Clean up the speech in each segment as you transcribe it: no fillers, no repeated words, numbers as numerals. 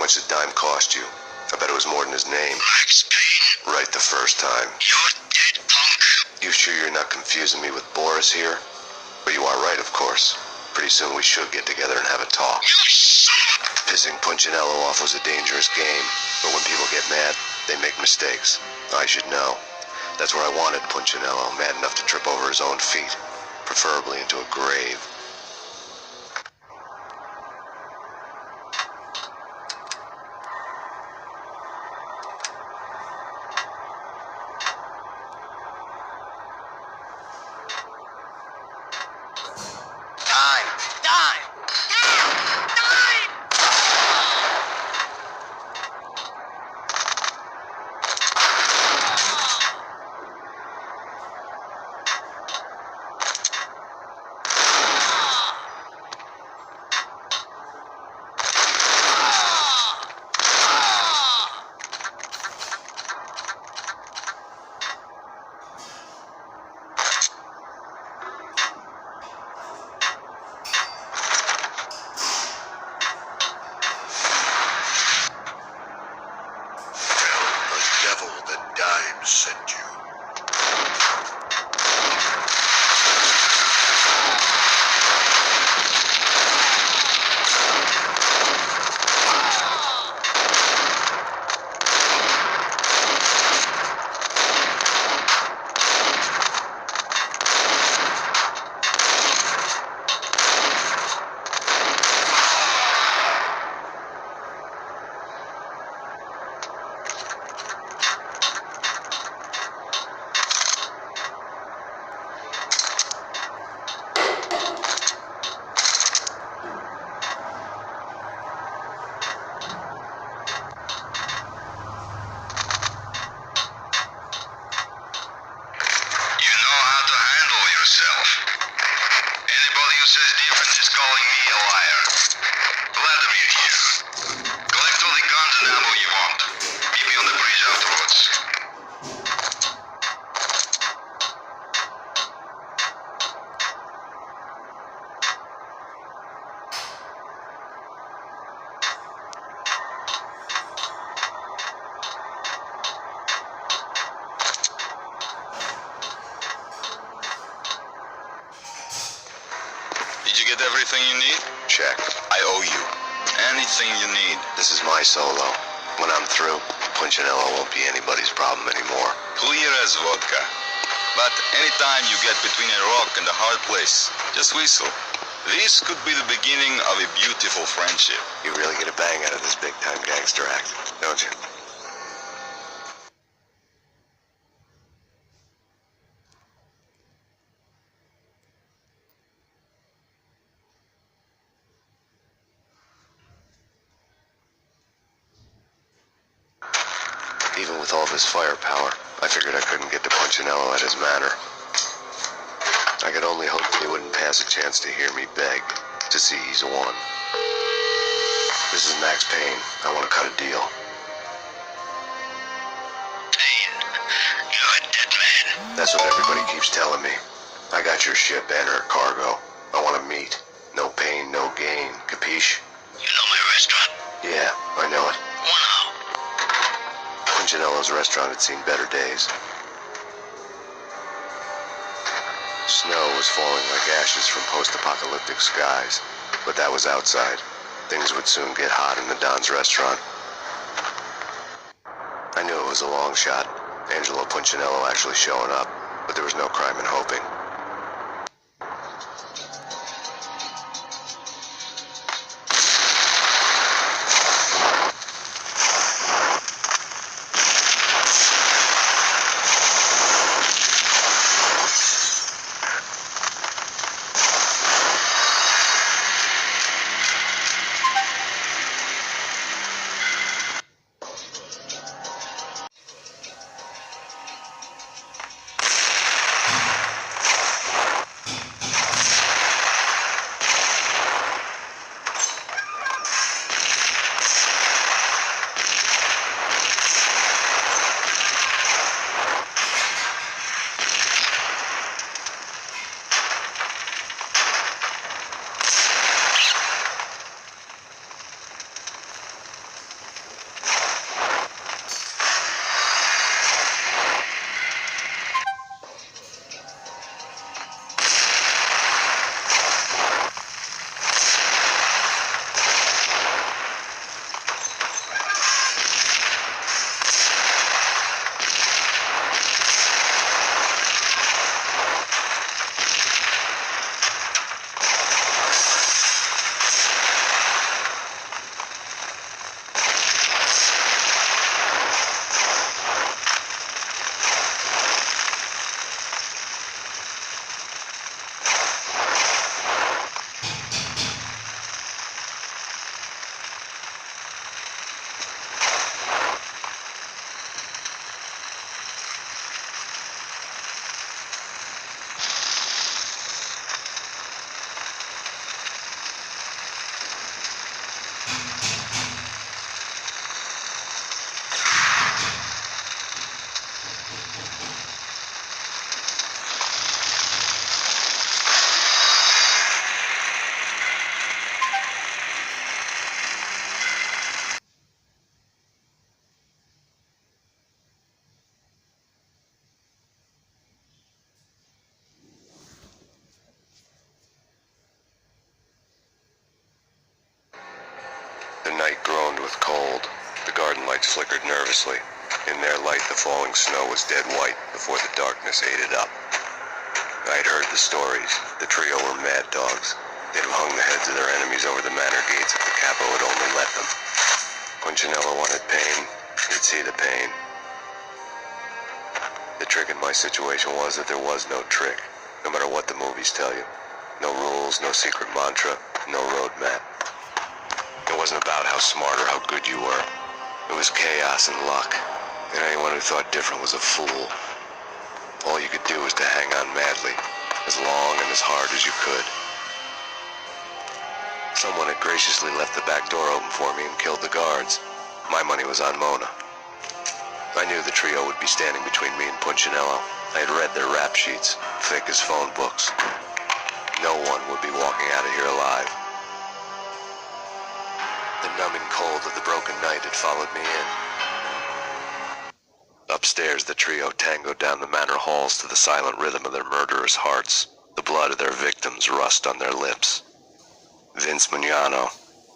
much did Dime cost you? I bet it was more than his name. Max Payne. Right the first time. You're dead, punk. You sure you're not confusing me with Boris here? But you are right, of course. Pretty soon we should get together and have a talk. You son of a... Pissing Punchinello off was a dangerous game, but when people get mad, they make mistakes. I should know. That's where I wanted Punchinello, mad enough to trip over his own feet, preferably into a grave. Sent you. Anybody who says different is calling me a liar. Vladimir here. Collect all the guns and ammo you want. Meet me on the bridge afterwards. Did you get everything you need? Check. I owe you. Anything you need. This is my solo. When I'm through, Punchinello won't be anybody's problem anymore. Clear as vodka. But anytime you get between a rock and a hard place, just whistle. This could be the beginning of a beautiful friendship. You really get a bang out of this big-time gangster act, don't you? Even with all this firepower, I figured I couldn't get to Punchinello at his manor. I could only hope that he wouldn't pass a chance to hear me beg to see he's won. This is Max Payne. I want to cut a deal. Payne, you're a dead man. That's what everybody keeps telling me. I got your ship and her cargo. I want to meet. No pain, no gain. Capiche? You know my restaurant? Yeah, I know it. Wow. Punchinello's restaurant had seen better days. Snow was falling like ashes from post-apocalyptic skies, but that was outside. Things would soon get hot in the Don's restaurant. I knew it was a long shot, Angelo Punchinello actually showing up, but there was no crime in hoping. The night groaned with cold. The garden lights flickered nervously. In their light, the falling snow was dead white before the darkness ate it up. I'd heard the stories. The trio were mad dogs. They'd have hung the heads of their enemies over the manor gates if the capo had only let them. Punchinello wanted Payne. He'd see the pain. The trick in my situation was that there was no trick, no matter what the movies tell you. No rules, no secret mantra, no roadmap. It wasn't about how smart or how good you were. It was chaos and luck, and anyone who thought different was a fool. All you could do was to hang on madly, as long and as hard as you could. Someone had graciously left the back door open for me and killed the guards. My money was on Mona. I knew the trio would be standing between me and Punchinello. I had read their rap sheets, thick as phone books. No one would be walking out of here alive. The numbing cold of the broken night had followed me in. Upstairs, the trio tangoed down the manor halls to the silent rhythm of their murderous hearts. The blood of their victims rust on their lips. Vince Mugnano,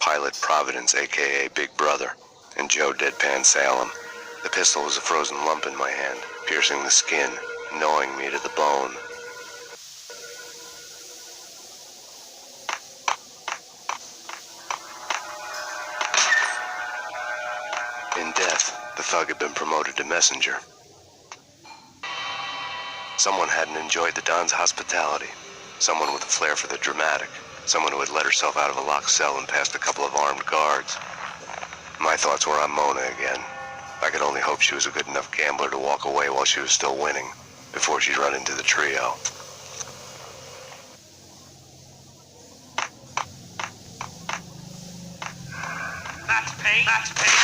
Pilot Providence, a.k.a. Big Brother, and Joe Deadpan Salem. The pistol was a frozen lump in my hand, piercing the skin, gnawing me to the bone. In death, the thug had been promoted to messenger. Someone hadn't enjoyed the Don's hospitality. Someone with a flair for the dramatic. Someone who had let herself out of a locked cell and past a couple of armed guards. My thoughts were on Mona again. I could only hope she was a good enough gambler to walk away while she was still winning, before she'd run into the trio. That's Payne. That's Payne.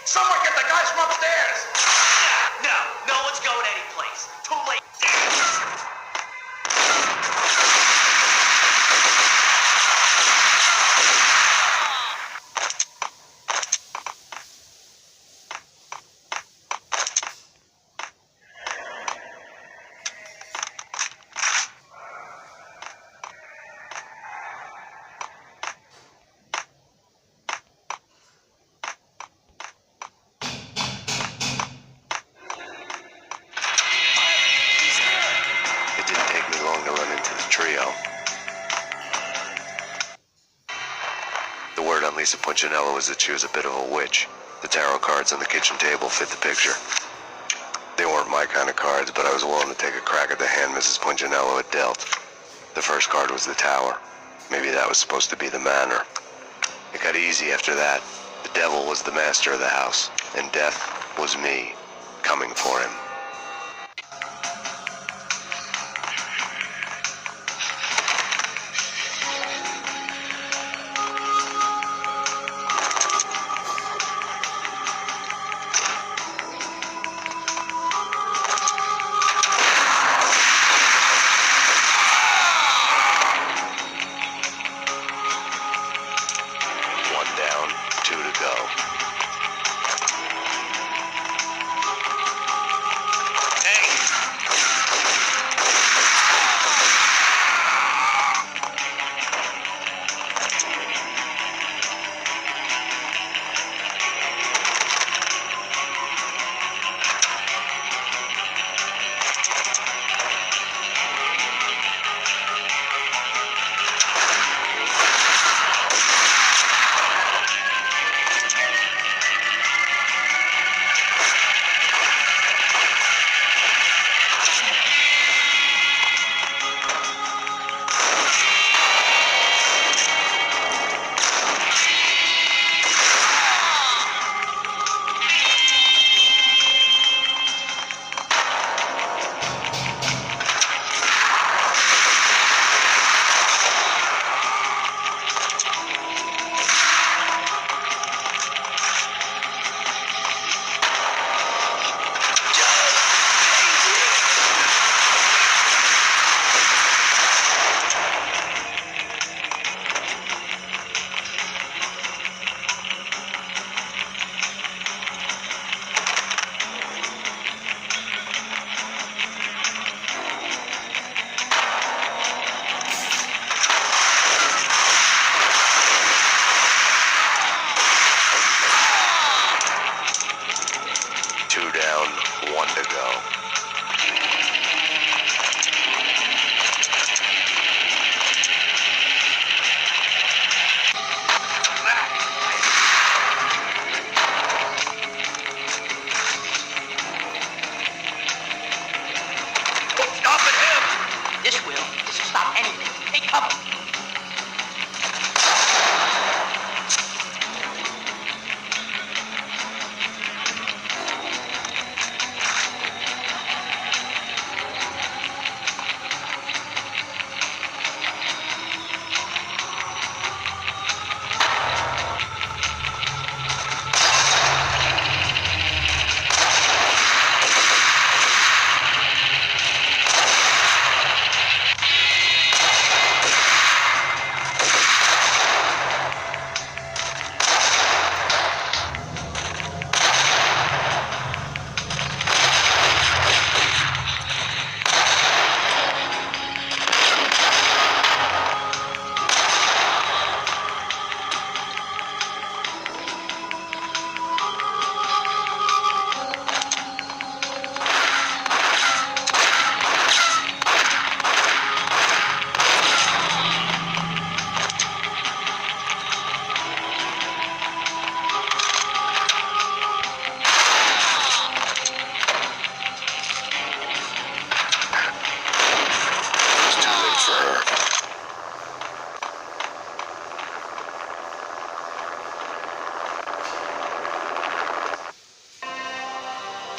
Someone get the guys from upstairs! No one's going anyplace. Too late. It didn't take me long to run into the trio. The word on Lisa Punchinello was that she was a bit of a witch. The tarot cards on the kitchen table fit the picture. They weren't my kind of cards, but I was willing to take a crack at the hand Mrs. Punchinello had dealt. The first card was the tower. Maybe that was supposed to be the manor. It got easy after that. The devil was the master of the house, and death was me, coming for him. One down, two to go.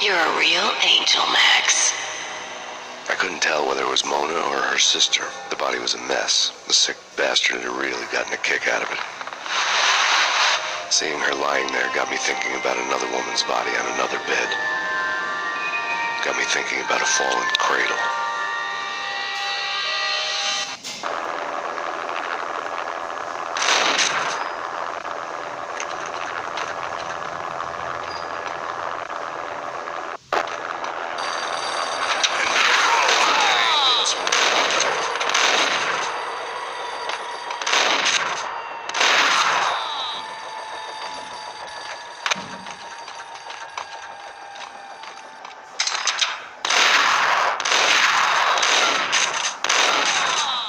You're a real angel, Max. I couldn't tell whether it was Mona or her sister. The body was a mess. The sick bastard had really gotten a kick out of it. Seeing her lying there got me thinking about another woman's body on another bed. Got me thinking about a fallen cradle.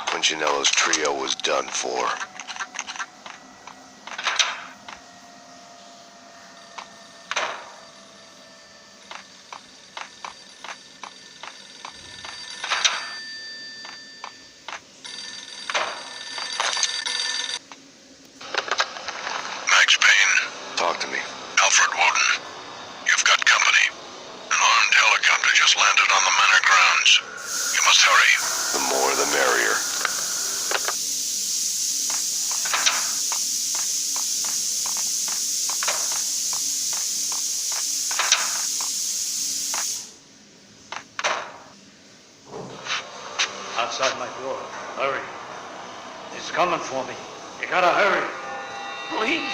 Punchinello's trio was done for. Max Payne, Talk to me. Alfred Woden. You've got company. An armed helicopter just landed on the manor grounds. You must hurry. The more the merrier. Outside my door. Hurry. He's coming for me. You gotta hurry. Please.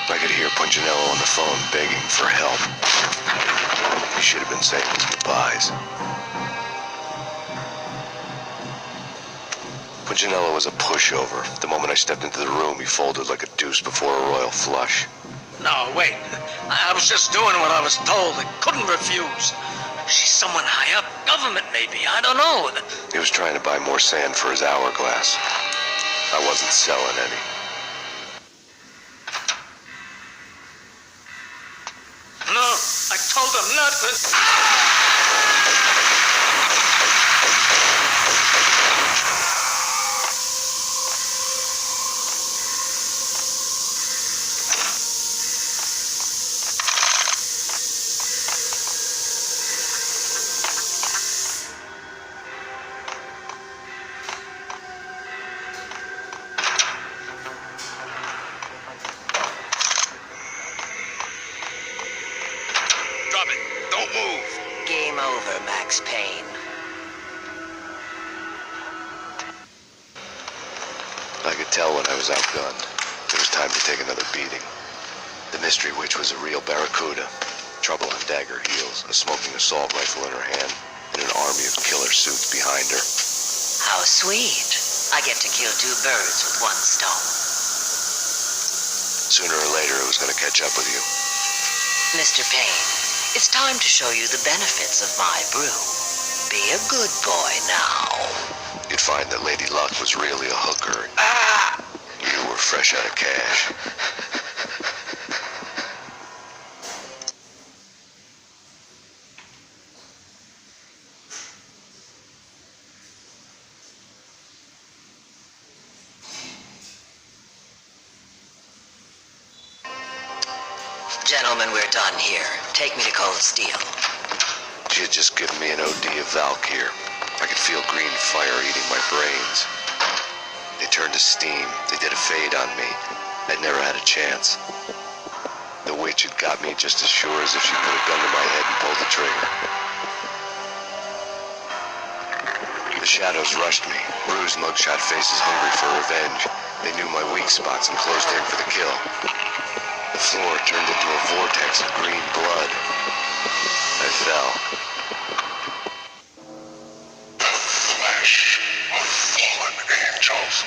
I could hear Punchinello on the phone begging for help. He should have been saying his goodbyes. Punchinello was a pushover. The moment I stepped into the room, he folded like a deuce before a royal flush. No, wait. I was just doing what I was told. I couldn't refuse. She's someone high up. Government, maybe. I don't know. He was trying to buy more sand for his hourglass. I wasn't selling any. No, I told him not to. Drop it. Don't move. Game over, Max Payne. I could tell when I was outgunned. It was time to take another beating. The mystery witch was a real barracuda. Trouble on dagger heels, a smoking assault rifle in her hand, and an army of killer suits behind her. How sweet. I get to kill two birds with one stone. Sooner or later, it was going to catch up with you. Mr. Payne, it's time to show you the benefits of my brew. Be a good boy now. You'd find that Lady Luck was really a hooker. You were fresh out of cash. Gentlemen, we're done here. Take me to Cold Steel. She had just given me an OD of Valkyr. I could feel green fire eating my brains. They turned to steam. They did a fade on me. I'd never had a chance. The witch had got me just as sure as if she put a gun to my head and pulled the trigger. The shadows rushed me. Bruised mugshot faces hungry for revenge. They knew my weak spots and closed in for the kill. The floor turned into a vortex of green blood. I fell. Flash of fallen angels.